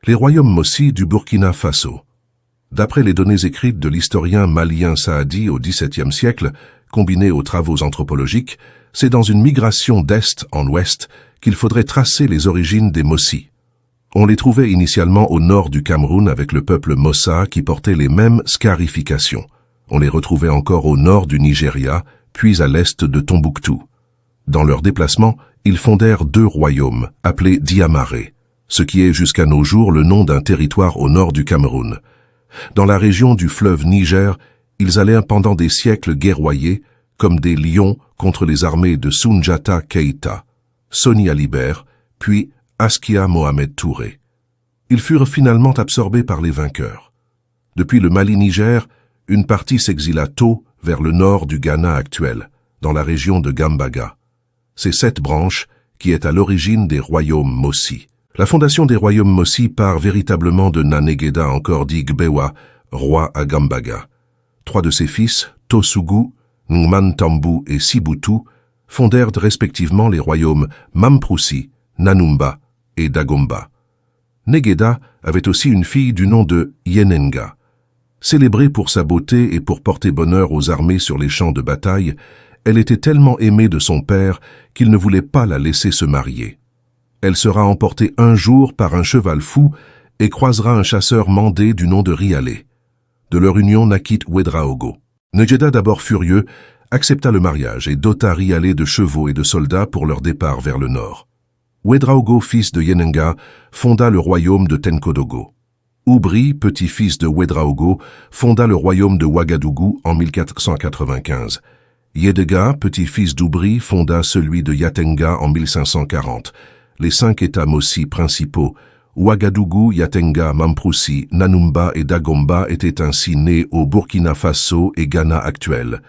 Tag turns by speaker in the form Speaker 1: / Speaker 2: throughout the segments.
Speaker 1: Les royaumes Mossi du Burkina Faso. D'après les données écrites de l'historien malien Saadi au XVIIe siècle, combinées aux travaux anthropologiques, c'est dans une migration d'est en ouest qu'il faudrait tracer les origines des Mossi. On les trouvait initialement au nord du Cameroun avec le peuple Mossa qui portait les mêmes scarifications. On les retrouvait encore au nord du Nigeria, puis à l'est de Tombouctou. Dans leur déplacement, ils fondèrent 2 royaumes, appelés Diamaré, ce qui est jusqu'à nos jours le nom d'un territoire au nord du Cameroun. Dans la région du fleuve Niger, ils allaient pendant des siècles guerroyer, comme des lions contre les armées de Soundiata Keïta, Soni Alibert, puis Askia Mohamed Touré. Ils furent finalement absorbés par les vainqueurs. Depuis le Mali-Niger, une partie s'exila tôt vers le nord du Ghana actuel, dans la région de Gambaga. C'est cette branche qui est à l'origine des royaumes Mossi. La fondation des royaumes Mossi part véritablement de Nanegeda, encore dit Gbewa, roi à Gambaga. 3 de ses fils, Tosugu, Ngmantambu et Sibutu, fondèrent respectivement les royaumes Mamproussi, Nanumba et Dagomba. Negeda avait aussi une fille du nom de Yenenga. Célébrée pour sa beauté et pour porter bonheur aux armées sur les champs de bataille, elle était tellement aimée de son père qu'il ne voulait pas la laisser se marier. Elle sera emportée un jour par un cheval fou et croisera un chasseur mandé du nom de Rialé. De leur union naquit Ouedraogo. Negeda, d'abord furieux, accepta le mariage et dota Rialé de chevaux et de soldats pour leur départ vers le nord. Ouedraogo, fils de Yenenga, fonda le royaume de Tenkodogo. Oubri, petit-fils de Ouedraogo, fonda le royaume de Ouagadougou en 1495. Yedega, petit-fils d'Oubri, fonda celui de Yatenga en 1540. Les 5 États Mossi principaux, Ouagadougou, Yatenga, Mamproussi, Nanumba et Dagomba, étaient ainsi nés au Burkina Faso et Ghana actuel.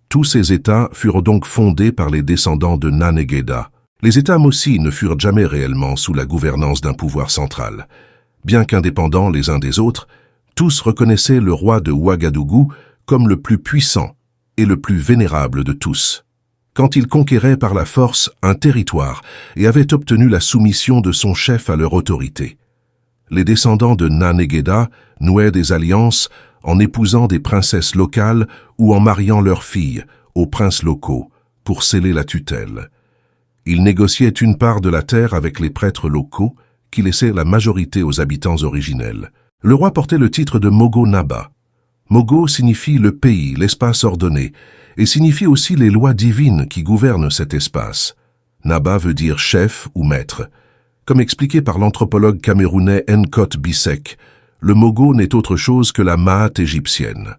Speaker 1: Tous ces États furent donc fondés par les descendants de Nanegeda. Les États Mossi ne furent jamais réellement sous la gouvernance d'un pouvoir central. Bien qu'indépendants les uns des autres, tous reconnaissaient le roi de Ouagadougou comme le plus puissant et le plus vénérable de tous. Quand il conquérait par la force un territoire et avait obtenu la soumission de son chef à leur autorité. Les descendants de Nanegeda nouaient des alliances en épousant des princesses locales ou en mariant leurs filles aux princes locaux pour sceller la tutelle. Ils négociaient une part de la terre avec les prêtres locaux qui laissaient la majorité aux habitants originels. Le roi portait le titre de Mogo Naba. Mogo signifie le pays, l'espace ordonné, et signifie aussi les lois divines qui gouvernent cet espace. Naba veut dire chef ou maître. Comme expliqué par l'anthropologue camerounais Nkot Bissek, le Mogo n'est autre chose que la Maat égyptienne.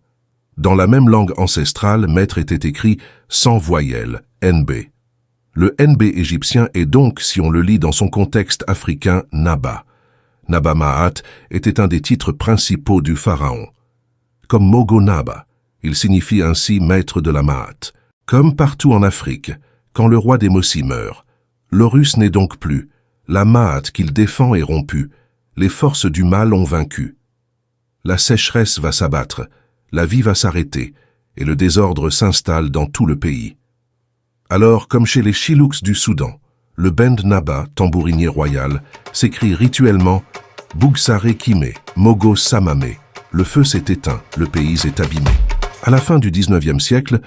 Speaker 1: Dans la même langue ancestrale, maître était écrit sans voyelle, NB. Le NB égyptien est donc, si on le lit dans son contexte africain, Naba. Naba Maat était un des titres principaux du pharaon. Comme Mogo Naba, il signifie ainsi maître de la Maat. Comme partout en Afrique, quand le roi des Mossi meurt, l'Horus n'est donc plus, la Maat qu'il défend est rompue, les forces du mal ont vaincu. La sécheresse va s'abattre, la vie va s'arrêter, et le désordre s'installe dans tout le pays. Alors, comme chez les Chilouks du Soudan, le Bend Naba, tambourinier royal, s'écrit rituellement « Bougsare Kime, Mogo Samame ». Le feu s'est éteint, le pays est abîmé. À la fin du XIXe siècle,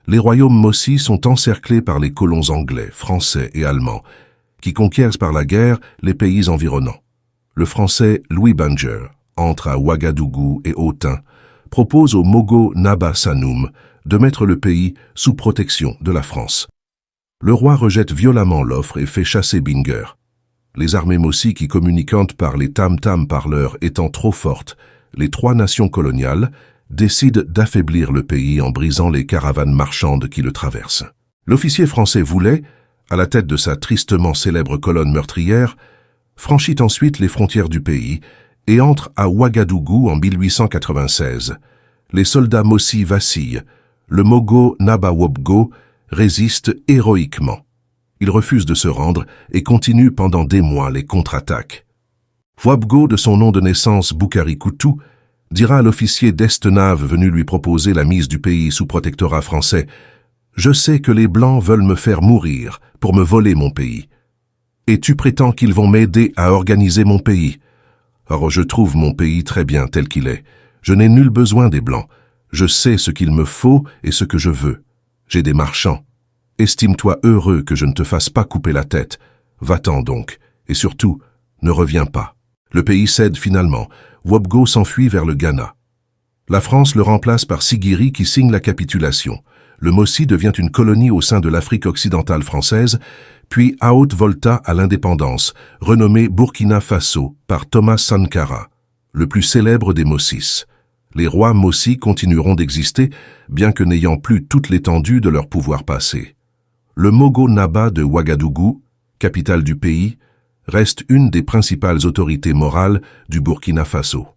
Speaker 1: les royaumes Mossi sont encerclés par les colons anglais, français et allemands, qui conquièrent par la guerre les pays environnants. Le français Louis Banger entre à Ouagadougou et Autun, propose au Mogo Naba Sanoum de mettre le pays sous protection de la France. Le roi rejette violemment l'offre et fait chasser Binger. Les armées Mossi qui communiquant par les tam-tam parleurs étant trop fortes, les 3 nations coloniales décident d'affaiblir le pays en brisant les caravanes marchandes qui le traversent. L'officier français voulait, à la tête de sa tristement célèbre colonne meurtrière, franchit ensuite les frontières du pays et entre à Ouagadougou en 1896. Les soldats Mossi vacillent, le Mogo Naba Wobgo résiste héroïquement. Il refuse de se rendre et continue pendant des mois les contre-attaques. Wobgo, de son nom de naissance Boukari Koutou, dira à l'officier d'Estenave venu lui proposer la mise du pays sous protectorat français « Je sais que les Blancs veulent me faire mourir pour me voler mon pays. Et tu prétends qu'ils vont m'aider à organiser mon pays. Or, je trouve mon pays très bien tel qu'il est. Je n'ai nul besoin des Blancs. Je sais ce qu'il me faut et ce que je veux. J'ai des marchands. Estime-toi heureux que je ne te fasse pas couper la tête. Va-t'en donc, et surtout, ne reviens pas. Le pays cède finalement. Wobgo s'enfuit vers le Ghana. La France le remplace par Siguiri qui signe la capitulation. Le Mossi devient une colonie au sein de l'Afrique occidentale française, puis Haute-Volta à l'indépendance, renommée Burkina Faso par Thomas Sankara, le plus célèbre des Mossis. Les rois Mossi continueront d'exister, bien que n'ayant plus toute l'étendue de leur pouvoir passé. Le Mogo Naba de Ouagadougou, capitale du pays, reste une des principales autorités morales du Burkina Faso.